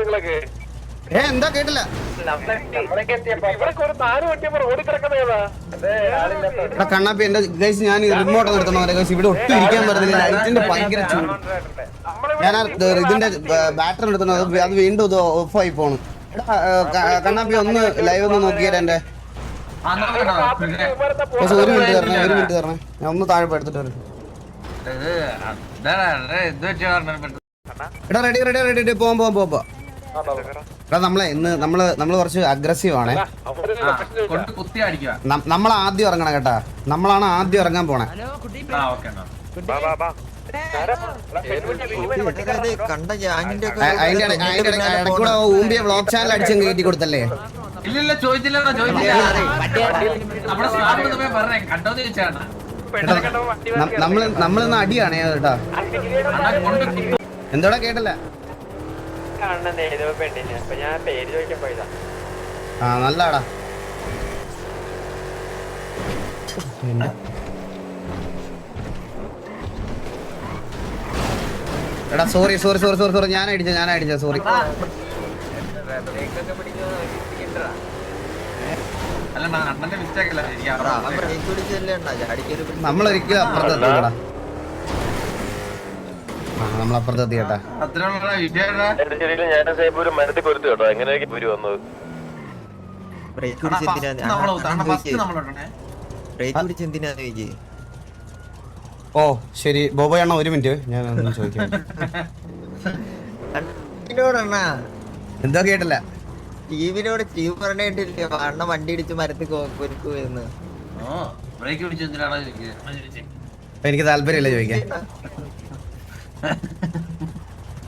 എന്താ കേട്ടില്ല. കണ്ണാപ്പി എന്റെ ഗൈസ്, ഞാൻ റിമോട്ട് നിർത്തണോ ഗൈസ്? ഇവിടെ ഒട്ടും ഇരിക്കാൻ പറ്റുന്നില്ല, ലൈറ്റിന്റെ ഭയങ്കര ചൂട്. ഞാൻ ഇതിന്റെ ബാറ്ററി എടുത്തണോ, അത് വീണ്ടും ഇത് ഓഫായി പോണ്. കണ്ണാപ്പി ഒന്ന് ലൈവ് ഒന്ന് നോക്കിയാൽ എന്റെ ഒരു മിനിറ്റ് തരണേ, ഞാൻ ഒന്ന് താഴെ എടുത്തിട്ട് വരും. എടാ റെഡി റെഡി റെഡി, പോവാ. എടാ നമ്മള് കുറച്ച് അഗ്രസീവ് ആണേ. നമ്മൾ ആദ്യം ഇറങ്ങണം കേട്ടാ, നമ്മളാണ് ആദ്യം ഇറങ്ങാൻ പോണേ. അതിന്റെ ഇടയ്ക്കൂടെ ഊമ്പിയ വ്ളോഗ് ചാനൽ അടിച്ചങ്ങ് കയറ്റി കൊടുത്തല്ലേ? നമ്മളിന്ന് അടിയാണേ കേട്ടാ. എന്തോടാ കേട്ടില്ല? ആ നല്ലടാ. എടാ സോറി ഞാൻ അടിച്ച സോറി. നമ്മളൊരിക്കലും അപ്പുറത്തെത്തിക്കടാ, നമ്മളപ്പുറത്തെത്തി കേട്ടാ. ഓ ശരി ബോബോയണ്ണ, ഒരു മിനിറ്റ് ഞാൻ ഒന്ന് ചോദിക്കാം. എന്താ കേട്ടില്ല? ടിവിനോട് സ്റ്റീവ് പറഞ്ഞിട്ടില്ലേ അണ്ണ വണ്ടി ഇടിച്ച് മരത്തിൽ കൊരുക്കുവെന്ന്? എനിക്ക് താല്പര്യമില്ല ചോദിക്കാൻ.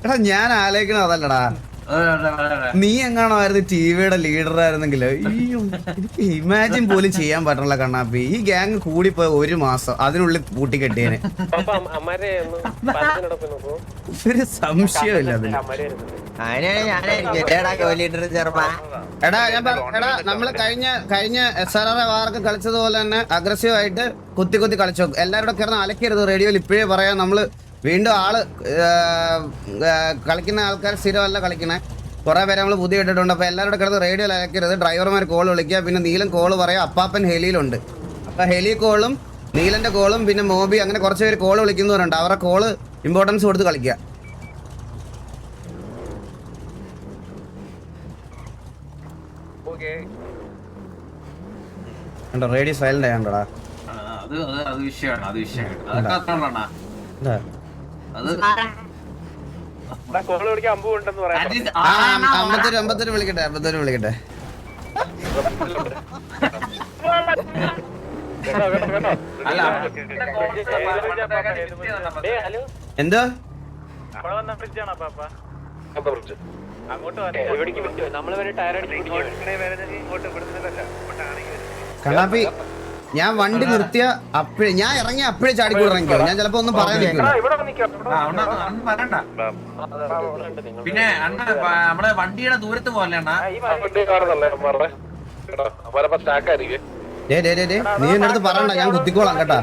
എടാ ഞാൻ ആലോചിക്കണ അതല്ലടാ, നീ എങ്ങാണോ ആയിരുന്നു ടിവിയുടെ ലീഡർ ആയിരുന്നെങ്കിൽ എനിക്ക് ഇമാജിൻ പോലും ചെയ്യാൻ പറ്റണല്ല കണ്ണാപ്പി. ഈ ഗ്യാങ് കൂടിപ്പോയി 1 മാസം അതിനുള്ളിൽ പൂട്ടിക്കെട്ടിയേനെ. ഒരു സംശയമില്ല അതിൽ. എടാ നമ്മള് കഴിഞ്ഞ SRR വാർക്ക് കളിച്ചതുപോലെ തന്നെ അഗ്രസീവ് ആയിട്ട് കുത്തി കളിച്ചു. എല്ലാവരുടെ കിടന്ന് അലക്കരുത്. റേഡിയോയിൽ ഇപ്പോഴേ പറയാം, നമ്മള് വീണ്ടും കളിക്കുന്ന ആൾക്കാർ സ്ഥിരമല്ല കളിക്കണേ. കുറെ പേരെ നമ്മൾ പുതിയ ഇട്ടിട്ടുണ്ട്. അപ്പോൾ എല്ലാവരുടെ കിടന്ന് റേഡിയോയിൽ അയക്കരുത്. ഡ്രൈവർമാർ കോൾ വിളിക്കുക. പിന്നെ നീലൻ കോള് പറയാം. അപ്പാപ്പൻ ഹെലിയിലുണ്ട്. അപ്പോൾ ഹെലി കോളും നീലന്റെ കോളും പിന്നെ മോബി അങ്ങനെ കുറച്ച് പേര് കോള് വിളിക്കുന്നവരുണ്ട്. അവരുടെ കോള് ഇമ്പോർട്ടൻസ് കൊടുത്ത് കളിക്കുക. Radio silent ആയണ്ടോടാ. അമ്പത്തൊരു വിളിക്കട്ടെ. എന്തോ കണ്ണാപ്പി, ഞാൻ വണ്ടി നിർത്തിയ അപ്പഴേ ഞാൻ ഇറങ്ങിയ അപ്പഴേ ചാടിക്കൂടെ ഇറങ്ങിക്കോ. ഞാൻ ചിലപ്പോ ഒന്നും പറയാൻ നിൽക്കില്ല. പിന്നെ നമ്മളെ വണ്ടിയുടെ ദൂരത്ത് പോലെ നീ എന്റെ അടുത്ത് പറയണ്ട, ഞാൻ കുത്തിക്കോളാം കേട്ടാ.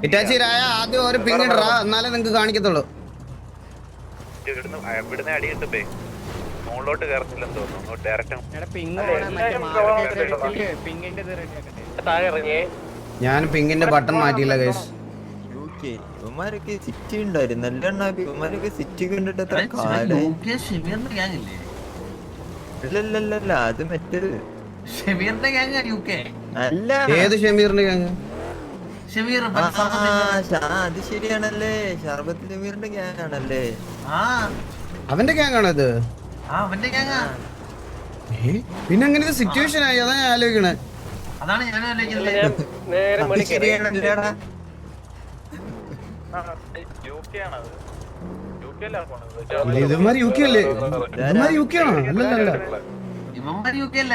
ഇറ്റാച്ചിരായ ആദ്യം ഒരു പിങ് ഇടറാ, എന്നാലേ നിങ്ങക്ക് കാണിക്കത്തുള്ളൂ. ഇവിടുന്ന് അടി കിട്ടുമ്പേ മുകളിലോട്ട് കയറത്തില്ലെന്ന് തോന്നുന്നു. ഞാൻ പിങ്ങിന്റെ ബട്ടൺ മാറ്റിയില്ല ഗൈസ്. ഇവന്മാരൊക്കെ സിറ്റി ഉണ്ടായിരുന്നു. ഇവന്മാരൊക്കെ സിറ്റി കണ്ടിട്ട് അല്ലല്ല, അത് മറ്റൊരു ഷമീറിന്റെ ഗ്യാങ് അല്ല. ഏത് ഷമീറിന്റെ ഗ്യാങ്? അത് ശരിയാണല്ലേ, ഷർബത്ത് ഷമീറിന്റെ ഗ്യാങ് ആണല്ലേ. അവന്റെ ഗ്യാങ് ആണോ ഇത്? അവന്റെ ഗ്യാങ്. പിന്നെ അങ്ങനെ ഒരു സിറ്റുവേഷൻ ആയി, അതാ ഞാൻ ആലോചിക്കണേ. അതാണ് ഞാൻ ആലോചിക്കുന്നത്. ഇതുമാതിരി UK അല്ലേ? ഇതുമാതിരി UK ആണോ? അല്ലല്ല, ഇവന്മാര് UK അല്ല.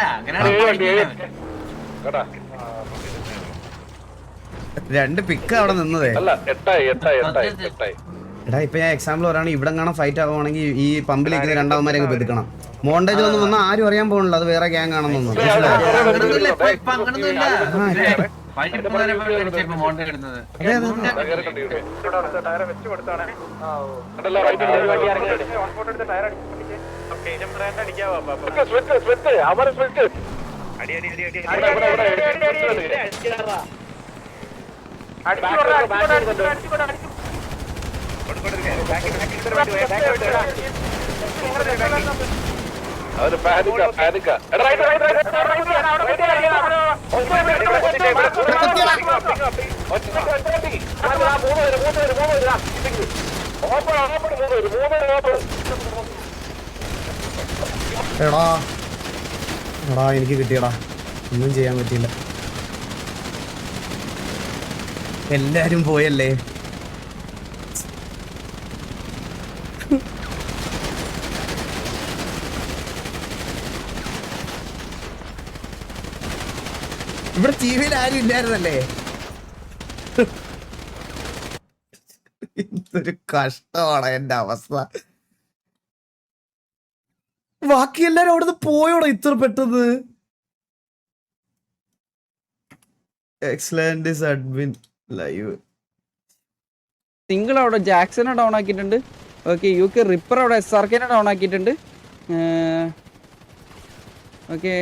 രണ്ട് പിക്ക് അവിടെ നിന്നതേ. എടാ ഇപ്പൊ ഞാൻ എക്സാമ്പിൾ പറയുകയാണെങ്കിൽ ഇവിടെ കാണാൻ ഫൈറ്റ് ആവുകയാണെങ്കിൽ ഈ പമ്പിലേക്ക് രണ്ടാമന്മാരെ അങ്ങ് പെതുക്കണം. മോണ്ടേജിലൊന്നും വന്നാൽ ആരും അറിയാൻ പോകുന്നില്ല അത് വേറെ ഗ്യാങ് ആണെന്നൊന്നും. അങ്ങനൊന്നുമില്ല ഇപ്പൊ അങ്ങനൊന്നുമില്ല. വൈകിട്ടുന്നേരം ഇപ്പൊ മോണ്ട ഇടുന്നത്. എടാ എടാ എനിക്ക് കിട്ടിയടാ, ഒന്നും ചെയ്യാൻ പറ്റിയില്ല. എല്ലാരും പോയല്ലേ. ഇവിടെ ടിവിയിൽ ആരും ഇല്ലായിരുന്നല്ലേ. എന്തൊരു കഷ്ടമാണ് എന്റെ അവസ്ഥ. ബാക്കി എല്ലാരും അവിടുന്ന് പോയോടാ ഇത്ര പെട്ടെന്ന്. Excellent is admin live. Single അവിടെ ജാക്സനെ ഡൗൺ ആക്കിയിട്ടുണ്ട്. ഓക്കെ UK റിപ്പർ അവിടെ SRKനെ ഡൗൺ ആക്കിയിട്ടുണ്ട്. ഓക്കെ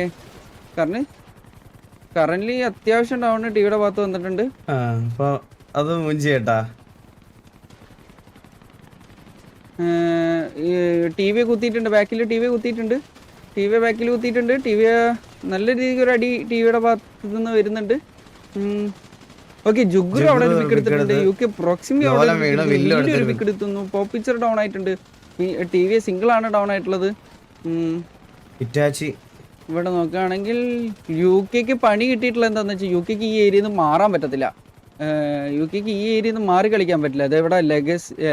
കറന്റ് അത്യാവശ്യം ഡൗൺ ടിവിയുടെ ഭാഗത്ത് വന്നിട്ടുണ്ട്. അപ്പൊ അത് മുഞ്ചി കേട്ടാ. TV കുത്തിയിട്ടുണ്ട്, ബാക്കിൽ TV കുത്തിയിട്ടുണ്ട്. ബാക്കിൽ കുത്തിയിട്ടുണ്ട്. നല്ല രീതിക്ക് ഒരു അടി ടിവിയുടെ ഭാഗത്ത് നിന്ന് വരുന്നുണ്ട്. ഓക്കെ ജുഗുരു അവിടെ ഒരു പിക്ക് എടുത്തിട്ടുണ്ട്. UK പ്രോക്സിമി അവിടെ ഒരു പിക്ക് എടുത്തുന്നു. പോപ്പിച്ചർ ഡൗൺ ആയിട്ടുണ്ട്. TV സിംഗിൾ ആണ് ഡൗൺ ആയിട്ടുള്ളത്. ഇവിടെ നോക്കുകയാണെങ്കിൽ UKക്ക് പണി കിട്ടിയിട്ടുള്ള എന്താണെന്ന് വെച്ചാൽ UKക്ക് ഈ ഏരിയയിൽ നിന്ന് മാറാൻ പറ്റത്തില്ല. UKക്ക് ഈ ഏരിയയിൽ നിന്ന് മാറി കളിക്കാൻ പറ്റില്ല. അതെവിടെ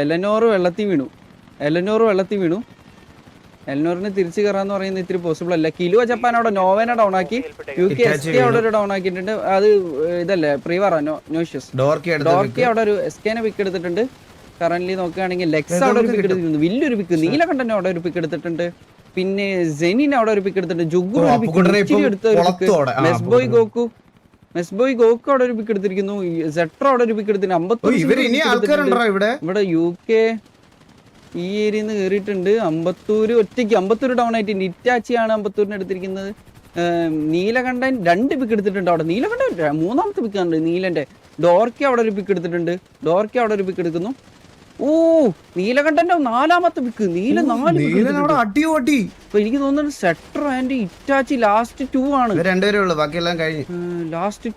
എലനോർ വെള്ളത്തിൽ വീണു. എലനോറിന് തിരിച്ചു കയറാന്ന് പറയുന്നത് ഇത്തിരി പോസിബിൾ അല്ല. കിലോ ജപ്പാൻ അവിടെ നോവേനെ ഡൗൺ ആക്കി. UK SK അവിടെ ഒരു ഡൗൺ ആക്കിയിട്ടുണ്ട്. അത് ഇതല്ലേ പ്രീവാറ നോഷ്യസ് ഡോർക്കി അവിടെ ഒരു SKനെ പിക്ക് എടുത്തിട്ടുണ്ട്. കറന്റ് നോക്കുകയാണെങ്കിൽ ലെക്സ് അവിടെ ഒരു പിക്ക് എടുത്തിട്ടുണ്ട്. വലിയൊരു പിക്ക്. നീലകണ്ഠനെ അവിടെ ഒരു പിക്ക് എടുത്തിട്ടുണ്ട്. പിന്നെ സെനിൻ അവിടെ ഒരു പിക്ക് എടുത്തിട്ടുണ്ട്. ജുഗു മെസ്ബോയ് ഗോക്കു അവിടെ ഒരു പിക്ക് എടുത്തിരിക്കുന്നു. സെട്രോ അവിടെ ഒരു പിക്ക് എടുത്തിട്ടുണ്ട്. 54 ഇവിടെ UK ഈ ഏരിയയിൽ നിന്ന് കയറിയിട്ടുണ്ട്. അമ്പത്തൂര് ഡൗൺ ആയിട്ടുണ്ട്. ഇറ്റാച്ചിയാണ് അമ്പത്തൂരിന് എടുത്തിരിക്കുന്നത്. നീലകണ്ഠൻ 2 പിക്ക് എടുത്തിട്ടുണ്ട്. അവിടെ നീലകണ്ഠൻ 3ാമത്തെ പിക്കാണ് നീലന്റെ. ഡോർക്കി അവിടെ ഒരു പിക്ക് എടുത്തിട്ടുണ്ട്. പിക്ക് എടുക്കുന്നു. ഓ നീലകണ്ഠന്റെ 4ാമത്തെ പിക്ക്. നീല 4 അപ്പൊ എനിക്ക് തോന്നുന്നു സെട്രോ ആൻഡ് ഇറ്റാച്ചി ലാസ്റ്റ് 2 ആണ്. ലാസ്റ്റ്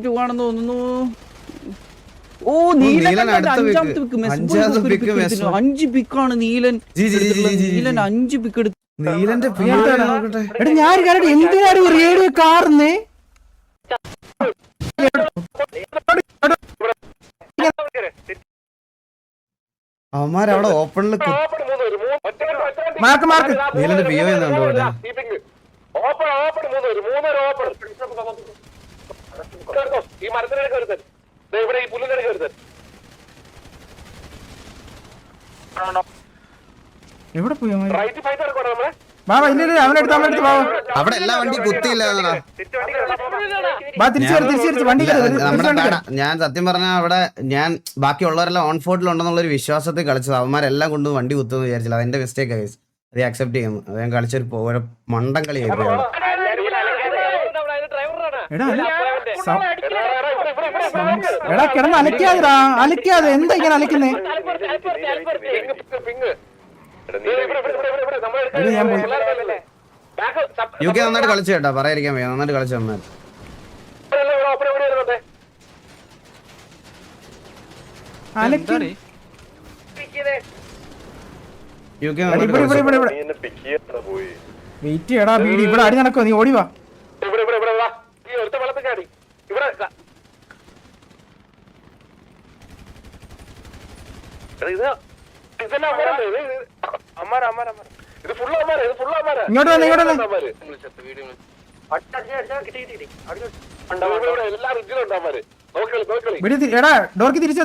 2 ആണെന്ന് തോന്നുന്നു. ഓ നീലൻ 5ാമത്തെ പിക്ക്. 5 പിക്കാണ് നീലൻ. 5 പിക്ക് എടുത്തു. നീലന്റെ ഞാൻ എന്തിനാണ് റേഡിയോ കാർന്ന് അവന്മാരവിടെ ഓപ്പണില് നീലന്റെ പിയോ എന്നുണ്ടോ എവിടെ പോയി? അവിടെ എല്ലാ വണ്ടി കുത്തിയില്ല. ഞാൻ സത്യം പറഞ്ഞ അവിടെ ഞാൻ ബാക്കിയുള്ളവരെല്ലാം ഓൺ ഫോർട്ടിലുണ്ടെന്നുള്ളൊരു വിശ്വാസത്തിൽ കളിച്ചത്. അവന്മാരെല്ലാം കൊണ്ട് വണ്ടി കുത്തുമെന്ന് വിചാരിച്ചില്ല. അതെന്റെ മിസ്റ്റേക്ക് ആയി. അത് അക്സെപ്റ്റ് ചെയ്യുന്നു. അത് ഞാൻ കളിച്ചൊരു മണ്ടൻ കളിയായിരുന്നു. എടാ കിടന്ന് അലക്കാതെ എന്താ ഇങ്ങനെ അലക്കുന്നേ? UK നന്നായിട്ട് കളിച്ചു കേട്ടാ, പറയാതിരിക്കാൻ വയ്യ. നന്നായിട്ട് കളിച്ചു. നന്നായിട്ട് UK വെയിറ്റ് ചെയ്യടാ. ബീഡി ഇവിടെ അടി നടക്കോ? നീ ഓടിവാ. ഇങ്ങോട്ട് വന്നേ. എല്ലാ റിജിലുണ്ടോ എടാ ഡോർക്ക് തിരിച്ചോ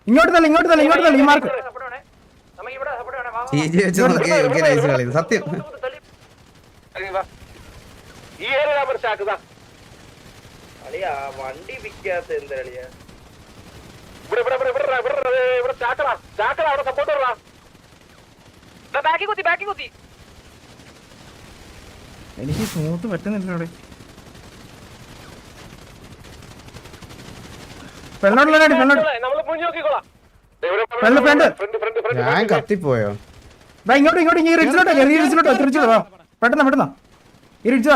ഇങ്ങോട്ട് തല്ല ഈ മാർക്ക് CG വെച്ച് നോക്കി UK നൈസ് കളി സത്യം. വണ്ടി വിൽക്കാത്ത എന്താ എനിക്ക് സ്മൂത്ത് പറ്റുന്നില്ല അവിടെ ഞാൻ കത്തിപ്പോയോ? ഇങ്ങോട്ട് ഈ റിഡ്ജിലോട്ടോ തിരിച്ചോട്ടോ പെട്ടെന്ന് ഈ റിഡ്ജ്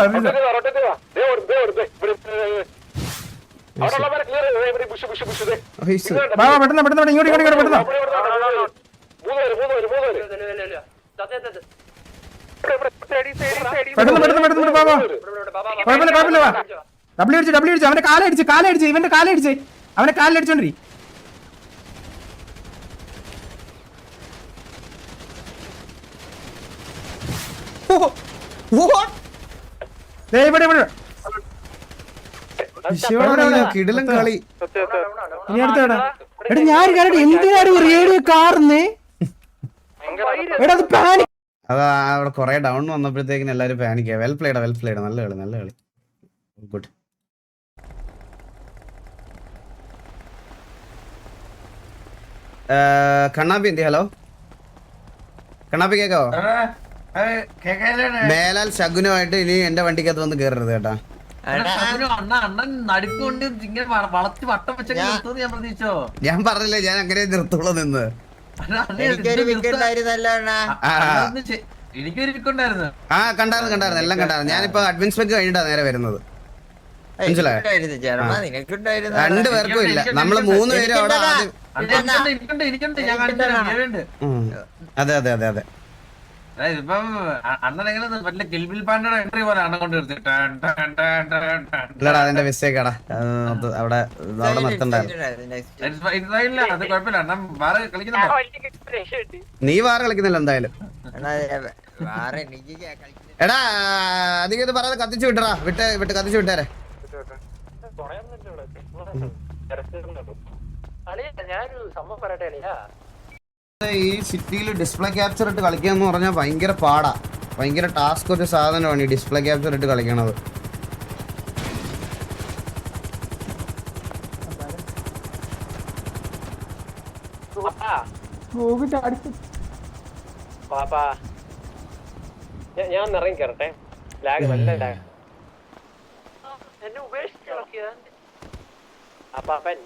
പെട്ടെന്ന് ഇങ്ങോട്ട് പെട്ടെന്ന് കുഴപ്പമില്ല ഡബ്ല്യു അടിച്ച് അവന്റെ കാലടിച്ച് ഇവന്റെ കാലടിച്ചോണ്ടി കിടിലം കളി. ഇനി അടുത്തടാ എടാ ഞാൻ എന്തിനാണ് റേഡിയോ കാർന്ന് എടാ അത് പാനിക്. അത് അവിടെ കൊറേ ഡൗൺ വന്നപ്പോഴത്തേക്കിന് എല്ലാരും പാനിക്കാ. വെൽ പ്ലേഡ് നല്ല കളി ഗുഡ്. കണ്ണാപ്പി എന്തി? ഹലോ കണ്ണാപ്പി കേക്കാവോ? മേലാൽ ശകുനുമായിട്ട് ഇനി എന്റെ വണ്ടിക്കകത്ത് വന്ന് കേറരുത് കേട്ടാ. അണ്ണൻ നടുക്കൊണ്ട് ഇങ്ങനെ വളച്ച് വട്ടം വെച്ച ഞാൻ പ്രതീക്ഷോ? ഞാൻ പറഞ്ഞില്ലേ ഞാൻ അങ്ങനെ നിർത്തുള്ളൂ നിന്ന്. എനിക്കൊരു വിക്കറ്റായിരുന്നല്ലോ അണ്ണാ. എനിക്കൊരു വിക്കുണ്ടായിരുന്നു. കണ്ടായിരുന്നു എല്ലാം കണ്ടായിരുന്നു. ഞാനിപ്പോ അഡ്മിൻ സ്പെക്ക് കഴിഞ്ഞിട്ടാ നേരെ വരുന്നത്. മനസ്സിലായോ? രണ്ടുപേർക്കും ഇല്ല. നമ്മള് 3 പേരും അവിടെ അതെ ഇപ്പം അണ്ണൻ എങ്ങനെ പറ്റില്ല ഗിൽബിൽ പാൻഡയുടെ എൻട്രി പോലെ അണ്ണൻ കൊണ്ട് ഇല്ലടാ അതിന്റെ മിസ്റ്റേക്കാടാ. അവിടെ നിർത്തണ്ടായിരുന്നു. അത് കുഴപ്പമില്ല. അണ്ണൻ വേറെ കളിക്കുന്നുണ്ടോ? നീ വേറെ കളിക്കുന്നില്ല എന്തായാലും. എടാ അധികം ഇത് പറയാതെ കത്തിച്ചു വിട്ടടാ. വിട്ട് കത്തിച്ചു വിട്ടേരെ. ഈ സിറ്റിയിൽ ഡിസ്പ്ലേ ക്യാപ്ചർ ഇട്ട് കളിക്കാന്ന് പറഞ്ഞാൽ ഭയങ്കര പാടാ. ഭയങ്കര ടാസ്ക് ഒരു സാധനമാണ് ഈ ഡിസ്പ്ലേ ക്യാപ്ചർ ഇട്ട് കളിക്കണത്. ഞാൻ ഇറങ്ങി കയറട്ടെ. ലാഗ് നല്ല ലാഗ്. എന്നെ ഉപേക്ഷിച്ചു അപ്പാപ്പൻ.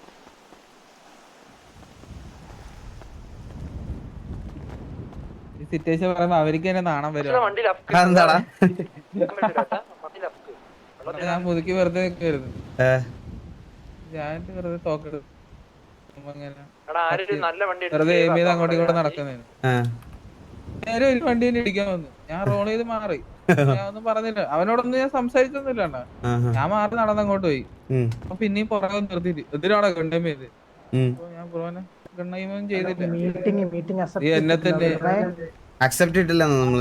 സിറ്റുവേഷൻ പറയുമ്പോ അവർക്ക് തന്നെ നാണം വരും. എന്താടാ ഞാൻ മുതുക്കി വെറുതെ വരുന്നു. ഞാൻ വെറുതെ തോക്കെടുക്കും. വെറുതെ എയിം ചെയ്ത് അങ്ങോട്ടും ഇങ്ങോട്ടും നടക്കുന്നതിന് നേരെ ഒരു വണ്ടി തന്നെ ഇടിക്കാൻ വന്നു. ഞാൻ റോൾ ചെയ്ത് മാറി. ഞാൻ ഒന്നും പറഞ്ഞില്ല. അവനോടൊന്നും ഞാൻ സംസാരിച്ചൊന്നുമില്ല. ഞാൻ മാറി നടന്നങ്ങോട്ട് പോയി. അപ്പൊ പിന്നെയും പുറകെ നിർത്തിയിട്ട് എന്തിനാണോ ഗണ്ണൈം ചെയ്ത്? ഞാൻ ബ്രോനെ ഗണ്ണൈമൊന്നും ചെയ്തില്ല. എന്നെ തന്നെ അക്സെപ്റ്റ് ഇട്ടില്ല നമ്മൾ.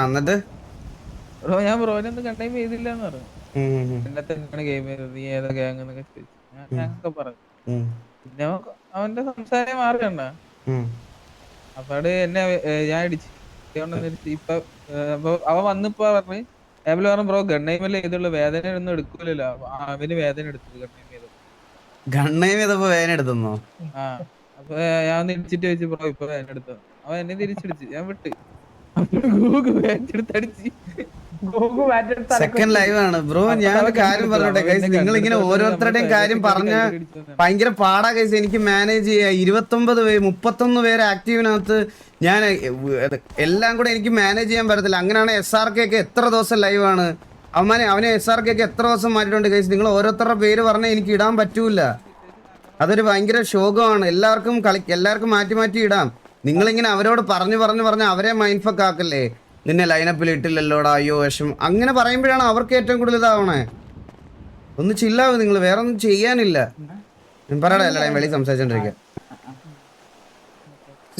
എന്നിട്ട് ഞാൻ ബ്രോനെ ഒന്നും ഗണ്ണൈം ചെയ്തില്ല എന്ന് പറഞ്ഞു. എന്നെ തന്നെയാണ് ഗെയിം ചെയ്തത്. നീ ഏതാ ഗ്യാങ് എന്നൊക്കെ ചോദിച്ചു. ഞങ്ങൾക്ക് പറഞ്ഞു. പിന്നെ അവന്റെ സംസാരം മാറിയണ്ട. അപ്പാട് എന്നെ ഞാൻ ഇടിച്ചു. ഇപ്പൊ അവൻ വന്നിപ്പോ പറഞ്ഞ് ടേബിൾ പറഞ്ഞു ബ്രോ ഗണ്ണൈമല്ലേ ചെയ്തുള്ളൂ, വേദന ഒന്നും എടുക്കൂലല്ലോ. അവന് വേദന എടുത്തത് ഗണ്ണൈം ചെയ്തപ്പോ വേദന എടുത്തോ? ആ അപ്പൊ ഞാൻ ഒന്ന് ഇടിച്ചിട്ട് ചോദിച്ചു ബ്രോ ഇപ്പൊ വേദന എടുത്തോ? അവൻ എന്നെ തിരിച്ചടിച്ച്. ഞാൻ വിട്ട് സെക്കൻഡ് ലൈവ് ആണ് ബ്രോ. ഞാൻ കാര്യം പറഞ്ഞോട്ടെ ഗൈസ്, നിങ്ങൾ ഇങ്ങനെ ഓരോരുത്തരുടെയും കാര്യം പറഞ്ഞ ഭയങ്കര പാടാ ഗൈസ്. എനിക്ക് മാനേജ് ചെയ്യാ 31 പേര് ആക്റ്റീവിനകത്ത്. ഞാൻ എല്ലാം കൂടെ എനിക്ക് മാനേജ് ചെയ്യാൻ പറ്റത്തില്ല. അങ്ങനെയാണ് SRK ഒക്കെ എത്ര ദിവസം ലൈവാണ്. അവനെ SRK ഒക്കെ എത്ര ദിവസം മാറ്റിയിട്ടുണ്ട് ഗൈസ്. നിങ്ങൾ ഓരോരുത്തരുടെ പേര് പറഞ്ഞാൽ എനിക്ക് ഇടാൻ പറ്റൂല. അതൊരു ഭയങ്കര ശോകമാണ്. എല്ലാവർക്കും മാറ്റി ഇടാം. നിങ്ങളിങ്ങനെ അവരോട് പറഞ്ഞു അവരെ മൈൻഡ് ഫക്ക് ആക്കല്ലേ. നിന്നെ ലൈനപ്പിൽ ഇട്ടില്ലല്ലോടാ അയ്യോ വിഷം അങ്ങനെ പറയുമ്പോഴാണ് അവർക്ക് ഏറ്റവും കൂടുതൽ ഇതാവണേ. ഒന്ന് ചില്ലാവും നിങ്ങൾ, വേറെ ഒന്നും ചെയ്യാനില്ല. ഞാൻ പറയടാ അല്ലടാ, ഞാൻ വെളി സംസാരിച്ചോണ്ടിരിക്കുക.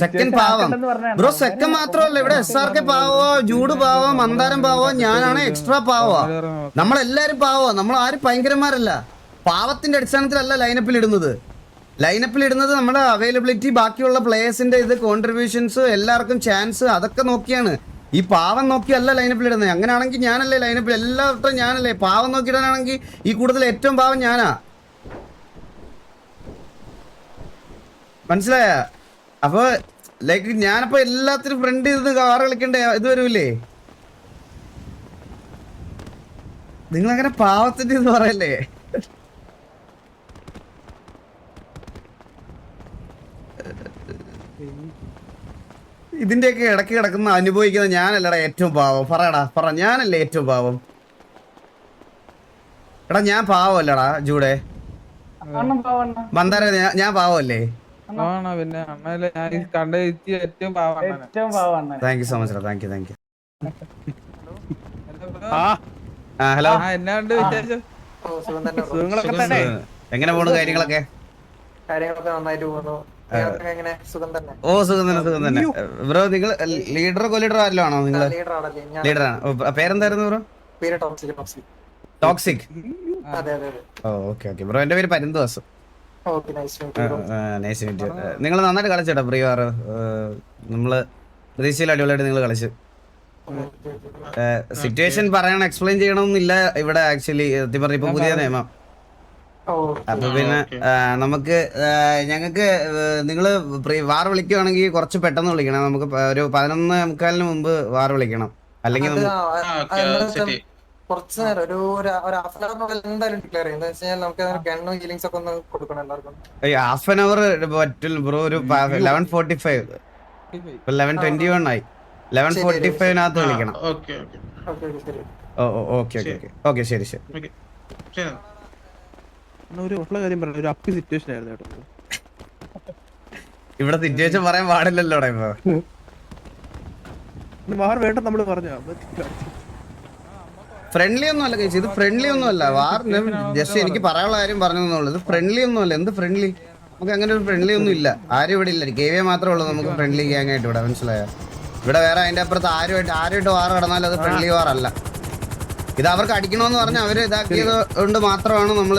സെക്കൻഡ് പാവം ബ്രോ, സെക്കൻഡ് മാത്രമല്ല ഇവിടെ SRK പാവോ, ജൂഡ് പാവോ, മന്ദാരം പാവോ, ഞാനാണ് എക്സ്ട്രാ പാവോ. നമ്മളെല്ലാരും പാവോ, നമ്മൾ ആരും ഭയങ്കരന്മാരല്ല. പാവത്തിന്റെ അടിസ്ഥാനത്തിലല്ല ലൈനപ്പിൽ ഇടുന്നത്. ലൈനപ്പിൽ ഇടുന്നത് നമ്മുടെ അവൈലബിലിറ്റി, ബാക്കിയുള്ള പ്ലേയേഴ്സിന്റെ ഇത്, കോൺട്രിബ്യൂഷൻസ്, എല്ലാവർക്കും ചാൻസ്, അതൊക്കെ നോക്കിയാണ്. ഈ പാവം നോക്കിയല്ല ലൈനപ്പിൽ ഇടുന്നത്. അങ്ങനെയാണെങ്കിൽ ഞാനല്ലേ ലൈനപ്പിൽ എല്ലാവരും ഞാനല്ലേ. പാവം നോക്കിയിടാനാണെങ്കിൽ ഈ കൂടുതൽ ഏറ്റവും പാവം ഞാനാ, മനസ്സിലായ? അപ്പൊ ലൈക്ക് ഞാനപ്പോ എല്ലാത്തിനും ഫ്രണ്ട് ചെയ്ത് കാറ് കളിക്കണ്ടേ, ഇത് വരൂലേ? നിങ്ങളങ്ങനെ പാവത്തിന്റെ ഇത് പറയല്ലേ? ഇതിന്റെയൊക്കെ ഇടയ്ക്ക് കിടക്കുന്ന അനുഭവിക്കുന്ന ഞാനല്ലടാ ഏറ്റവും പാവം. പറയടാ, പറ, ഞാനല്ലേ ഏറ്റവും പാവം? എടാ ഞാൻ പാവമല്ലടാ ജൂടെ, മന്ദാര ഞാൻ പാവമല്ലേ? പിന്നെ അമ്മയിലെ ഞാൻ കണ്ട ഏറ്റവും പാവാണ്. Thank you so much. Thank you. Hello, എന്നാണ്ട് വിശേഷം? എങ്ങനെ പോണു കാര്യങ്ങളൊക്കെ? കാര്യങ്ങളൊക്കെ നന്നായിട്ട് പോകുന്നു. സുഖം തന്നെ. ഓ സുഖം തന്നെ. ബ്രോ നിങ്ങൾ ലീഡറോ കൊലീഡറോ ആരല്ലോ ആണോ? നിങ്ങള് ലീഡറാണ്. പേരെന്തായിരുന്നു ബ്രോ? ടോക്സിക്. ഓ ഓക്കെ. ബ്രോ എന്റെ പേര് പരിന്തോസ്. Nice meet. നിങ്ങൾ നന്നായിട്ട് കളിച്ചേട്ടാ പ്രിയവാർ. നമ്മള് പ്രതീക്ഷയിൽ അടിപൊളിയായിട്ട് നിങ്ങൾ കളിച്ചു. സിറ്റുവേഷൻ പറയണം, എക്സ്പ്ലെയിൻ ചെയ്യണമെന്നില്ല ഇവിടെ. ആക്ച്വലി സത്യം പറഞ്ഞ ഇപ്പൊ പുതിയ നിയമം. അപ്പൊ പിന്നെ നമുക്ക് ഞങ്ങൾക്ക് നിങ്ങള് വാർ വിളിക്കുവാണെങ്കിൽ കുറച്ച് പെട്ടെന്ന് വിളിക്കണം. നമുക്ക് ഒരു 11:45 മുമ്പ് വാർ വിളിക്കണം. അല്ലെങ്കിൽ കുറച്ച് നേരം ഒരു ഹാഫ് ആൻ അവർ എന്തായാലും ഡിക്ലെയർ ചെയ്യും. എന്താ വെച്ചാൽ നമുക്ക് ഗണ്ണും ഹീലിംഗ്സ് ഒക്കെ ഒന്ന് കൊടുക്കണം എല്ലാവർക്കും. ഹാഫ് ആൻ അവർ പറ്റില്ല ബ്രോ. ഒരു 11:45, 11:21 ആയി. 11:45 വിളിക്കണം. ഓക്കെ ശരി. ഇവിടെ സിറ്റുവേഷൻ പറയാൻ പാടില്ലല്ലോടാ ഇപ്പൊ. ഫ്രണ്ട്ലി ഒന്നും അല്ല കഴിച്ചു, ഇത് ഫ്രണ്ട്ലി ഒന്നും അല്ല. വാറിന് ജസ്റ്റ് എനിക്ക് പറയാനുള്ള കാര്യം പറഞ്ഞെന്നുള്ളൂ. ഇത് ഫ്രണ്ട്ലി ഒന്നും അല്ല. എന്ത് ഫ്രണ്ട്ലി? നമുക്ക് അങ്ങനെ ഒരു ഫ്രണ്ട്ലി ഒന്നും ഇല്ല. ആരും ഇവിടെ ഇല്ല. KVA മാത്രമേ ഉള്ളൂ നമുക്ക് ഫ്രണ്ട്ലി ഗ്യാങ് ആയിട്ട് ഇവിടെ, മനസ്സിലായ? ഇവിടെ വേറെ അതിന്റെ അപ്പുറത്ത് ആരുമായിട്ട് വാർ കടന്നാലും അത് ഫ്രണ്ട്ലി വാർ അല്ല. ഇത് അവർക്ക് അടിക്കണമെന്ന് പറഞ്ഞാൽ അവര് ഇതാക്കിയത് കൊണ്ട് മാത്രമാണ് നമ്മൾ